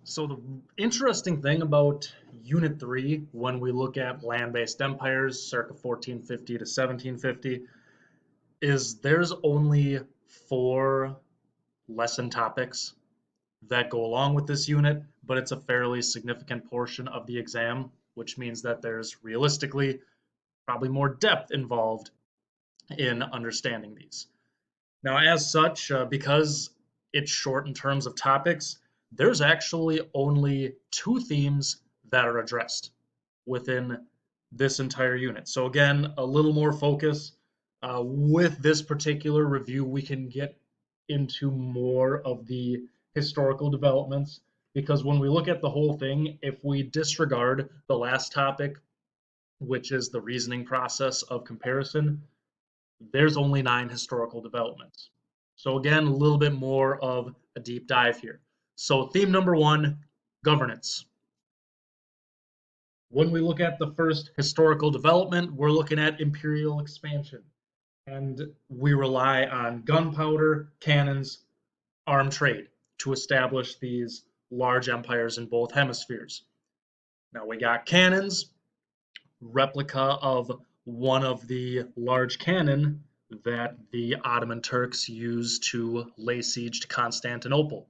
So the interesting thing about Unit 3 when we look at land-based empires circa 1450 to 1750 is there's only four lesson topics that go along with this unit, but it's a fairly significant portion of the exam, which means that there's realistically probably more depth involved in understanding these. Now, as such, because it's short in terms of topics, there's actually only two themes that are addressed within this entire unit. So, again, a little more focus. With this particular review, we can get into more of the historical developments because when we look at the whole thing, if we disregard the last topic, which is the reasoning process of comparison, there's only 9 historical developments. So again, a little bit more of a deep dive here. So theme number 1, governance. When we look at the first historical development, we're looking at imperial expansion. And we rely on gunpowder, cannons, armed trade to establish these large empires in both hemispheres. Now we got cannons, replica of one of the large cannon that the Ottoman Turks used to lay siege to Constantinople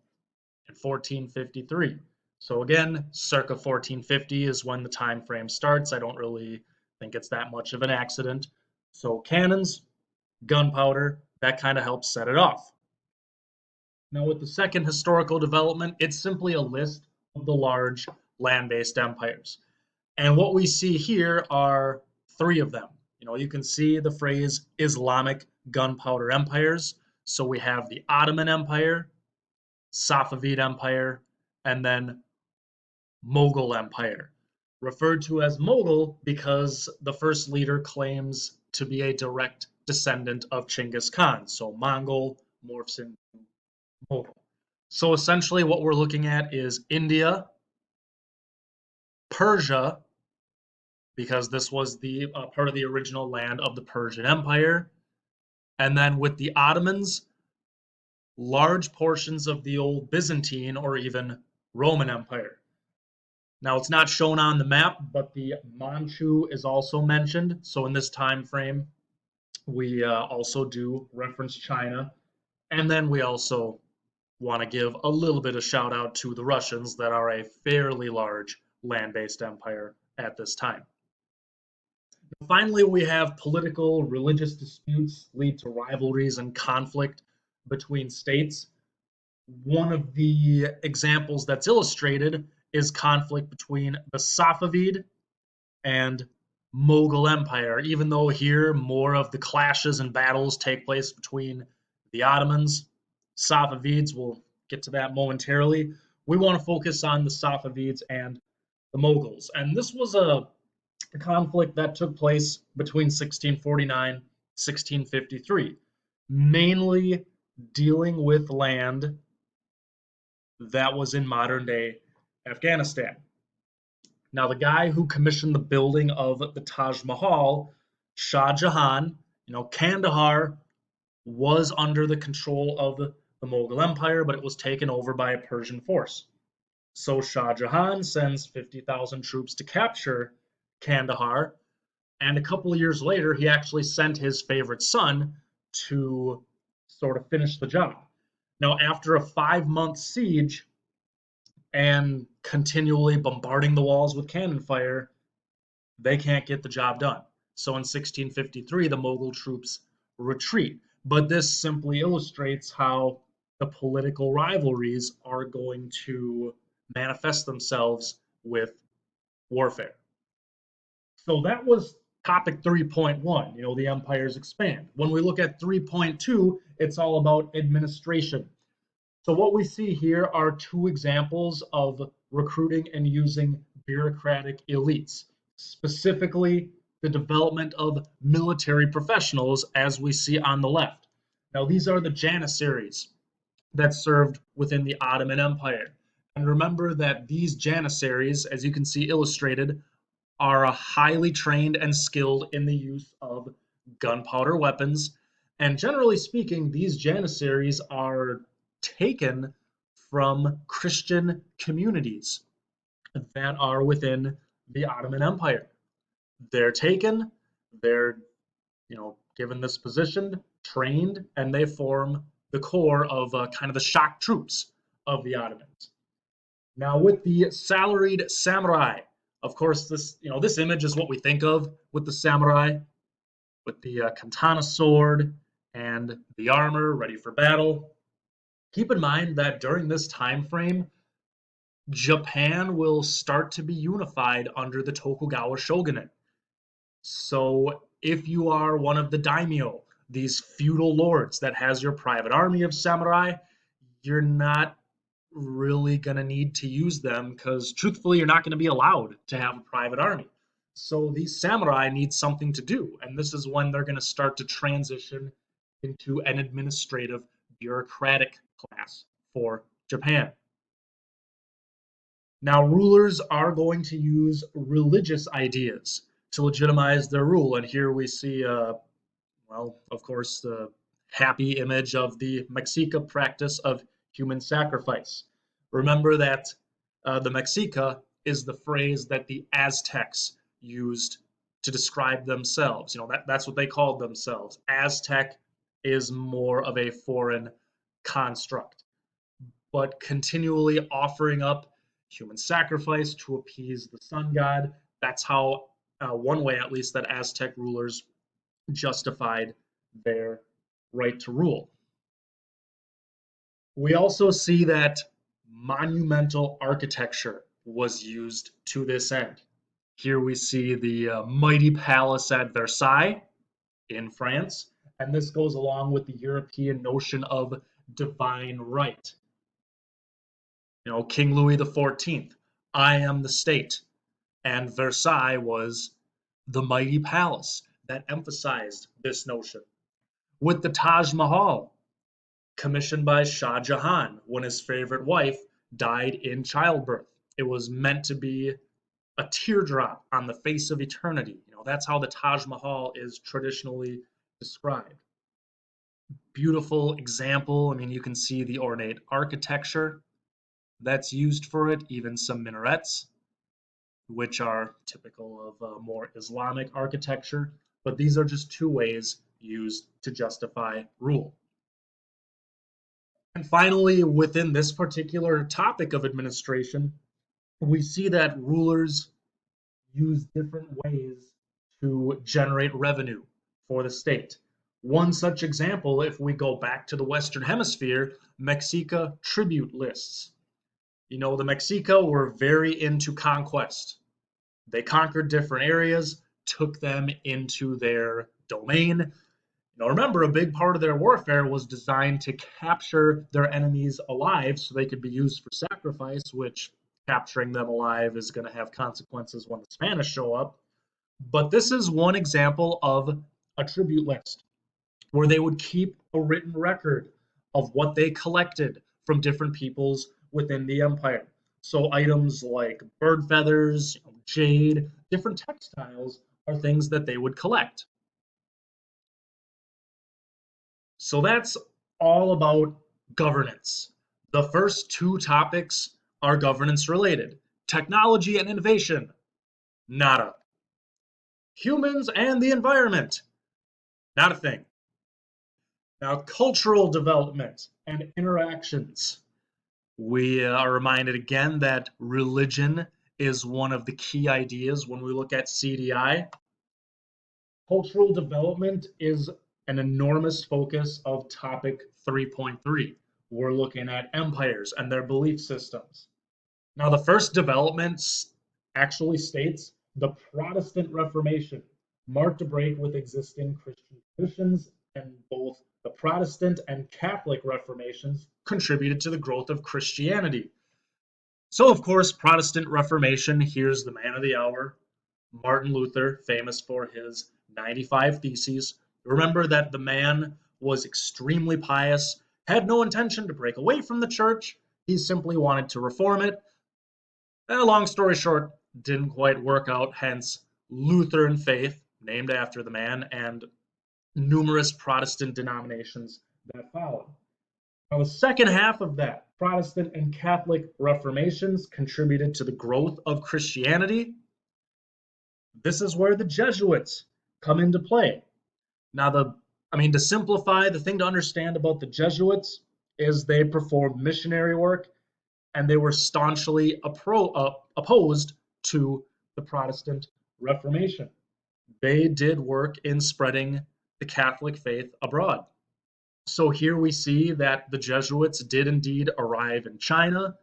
in 1453. So again, circa 1450 is when the time frame starts. I don't really think it's that much of an accident. So cannons, gunpowder, that kind of helps set it off. Now with the second historical development, it's simply a list of the large land-based empires. And what we see here are 3 of them. You can see the phrase Islamic gunpowder empires. So we have the Ottoman Empire, Safavid Empire, and then Mughal Empire. Referred to as Mughal because the first leader claims to be a direct descendant of Chinggis Khan. So Mongol morphs into Mughal. So essentially what we're looking at is India, Persia, because this was the part of the original land of the Persian Empire. And then with the Ottomans, large portions of the old Byzantine or even Roman Empire. Now it's not shown on the map, but the Manchu is also mentioned. So in this time frame, we also do reference China. And then we also want to give a little bit of shout out to the Russians that are a fairly large land-based empire at this time. Finally, we have political, religious disputes lead to rivalries and conflict between states. One of the examples that's illustrated is conflict between the Safavid and Mughal Empire, even though here more of the clashes and battles take place between the Ottomans, Safavids, we'll get to that momentarily. We want to focus on the Safavids and the Mughals. And this was a conflict that took place between 1649 and 1653, mainly dealing with land that was in modern day Afghanistan. Now, the guy who commissioned the building of the Taj Mahal, Shah Jahan, Kandahar was under the control of the Mughal Empire, but it was taken over by a Persian force. So Shah Jahan sends 50,000 troops to capture Kandahar, and a couple of years later, he actually sent his favorite son to sort of finish the job. Now, after a 5-month siege and continually bombarding the walls with cannon fire, they can't get the job done. So in 1653, the Mughal troops retreat. But this simply illustrates how the political rivalries are going to manifest themselves with warfare. So that was topic 3.1, the empires expand. When we look at 3.2, it's all about administration. So what we see here are 2 examples of recruiting and using bureaucratic elites, specifically the development of military professionals as we see on the left. Now these are the janissaries that served within the Ottoman Empire. And remember that these janissaries, as you can see illustrated, are highly trained and skilled in the use of gunpowder weapons. And generally speaking, these janissaries are taken from Christian communities that are within the Ottoman Empire. They're taken, they're given this position, trained, and they form the core of kind of the shock troops of the Ottomans. Now, with the salaried samurai, of course, this image is what we think of with the samurai, with the katana sword and the armor ready for battle. Keep in mind that during this time frame, Japan will start to be unified under the Tokugawa shogunate. So if you are one of the daimyo, these feudal lords that has your private army of samurai, you're not really going to need to use them because truthfully, you're not going to be allowed to have a private army. So these samurai need something to do, and this is when they're going to start to transition into an administrative bureaucratic class for Japan. Now, rulers are going to use religious ideas to legitimize their rule, and here we see, well, of course, the happy image of the Mexica practice of human sacrifice. Remember that the Mexica is the phrase that the Aztecs used to describe themselves. That's what they called themselves. Aztec is more of a foreign construct, but continually offering up human sacrifice to appease the sun god. That's how, one way at least, that Aztec rulers justified their right to rule. We also see that monumental architecture was used to this end. Here we see the mighty palace at Versailles in France, and this goes along with the European notion of divine right. King Louis XIV, I am the state, and Versailles was the mighty palace that emphasized this notion. With the Taj Mahal, commissioned by Shah Jahan when his favorite wife died in childbirth. It was meant to be a teardrop on the face of eternity. That's how the Taj Mahal is traditionally described. Beautiful example. I mean, you can see the ornate architecture that's used for it, even some minarets, which are typical of more Islamic architecture. But these are just two ways used to justify rule. And finally, within this particular topic of administration, we see that rulers use different ways to generate revenue for the state. One such example, if we go back to the Western Hemisphere, Mexica tribute lists. The Mexica were very into conquest. They conquered different areas, took them into their domain. Remember, a big part of their warfare was designed to capture their enemies alive so they could be used for sacrifice, which capturing them alive is going to have consequences when the Spanish show up. But this is one example of a tribute list where they would keep a written record of what they collected from different peoples within the empire. So items like bird feathers, jade, different textiles are things that they would collect. So that's all about governance. The first two topics are governance related. Technology and innovation, nada. Humans and the environment, not a thing. Now, cultural development and interactions. We are reminded again that religion is one of the key ideas when we look at CDI. Cultural development is an enormous focus of topic 3.3. We're looking at empires and their belief systems. Now, the first development actually states the Protestant Reformation marked a break with existing Christian traditions, and both the Protestant and Catholic Reformations contributed to the growth of Christianity. So, of course, Protestant Reformation, here's the man of the hour, Martin Luther, famous for his 95 Theses. Remember that the man was extremely pious, had no intention to break away from the church. He simply wanted to reform it. Long story short, didn't quite work out, hence Lutheran faith, named after the man, and numerous Protestant denominations that followed. Now, the second half of that Protestant and Catholic reformations contributed to the growth of Christianity. This is where the Jesuits come into play. Now, to simplify, the thing to understand about the Jesuits is they performed missionary work and they were staunchly opposed to the Protestant Reformation. They did work in spreading the Catholic faith abroad. So here we see that the Jesuits did indeed arrive in China.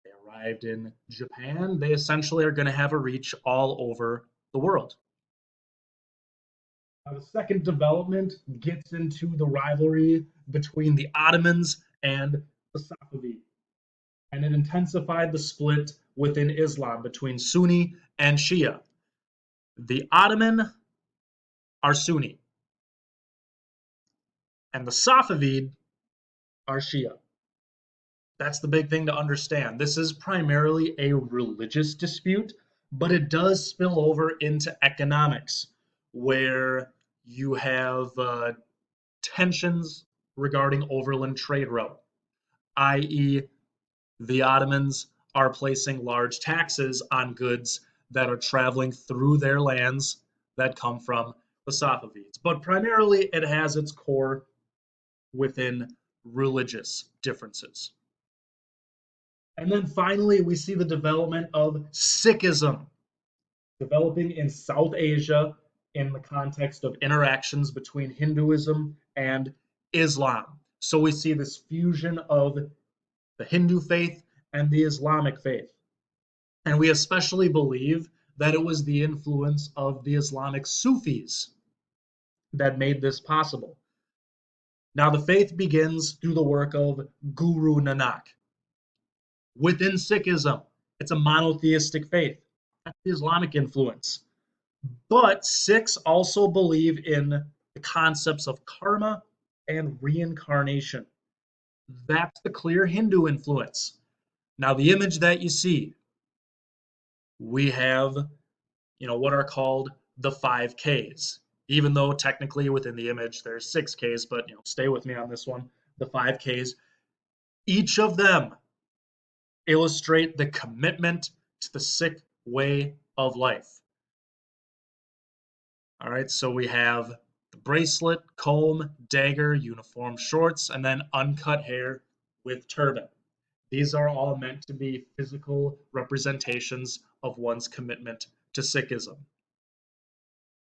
They arrived in Japan. They essentially are going to have a reach all over the world. Now, the second development gets into the rivalry between the Ottomans and the Safavid, and it intensified the split within Islam between Sunni and Shia. The Ottoman are Sunni, and the Safavid are Shia. That's the big thing to understand. This is primarily a religious dispute, but it does spill over into economics, where you have tensions regarding overland trade route, i.e., the Ottomans are placing large taxes on goods that are traveling through their lands that come from the Safavids. But primarily, it has its core within religious differences. And then finally, we see the development of Sikhism, developing in South Asia in the context of interactions between Hinduism and Islam. So we see this fusion of the Hindu faith and the Islamic faith. And we especially believe that it was the influence of the Islamic Sufis that made this possible. Now, the faith begins through the work of Guru Nanak. Within Sikhism, it's a monotheistic faith. That's the Islamic influence. But Sikhs also believe in the concepts of karma and reincarnation. That's the clear Hindu influence. Now, the image that you see, we have, what are called the 5Ks. Even though technically within the image there's 6Ks, but stay with me on this one. The 5Ks, each of them illustrate the commitment to the Sikh way of life. All right, so we have the bracelet, comb, dagger, uniform shorts, and then uncut hair with turban. These are all meant to be physical representations of one's commitment to Sikhism.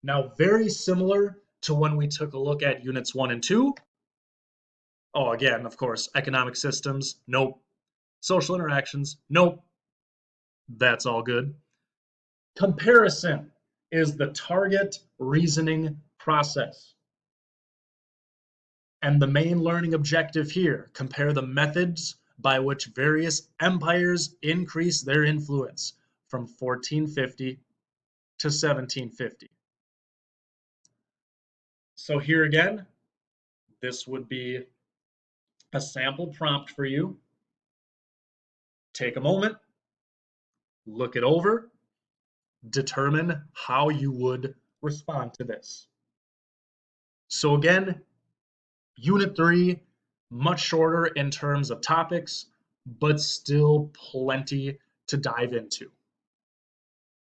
Now, very similar to when we took a look at units 1 and 2. Oh, again, of course, economic systems, nope. Social interactions, nope. That's all good. Comparison is the target reasoning process. And the main learning objective here, compare the methods by which various empires increase their influence from 1450 to 1750. So here again, this would be a sample prompt for you. Take a moment, look it over, determine how you would respond to this. So again, Unit 3, much shorter in terms of topics, but still plenty to dive into.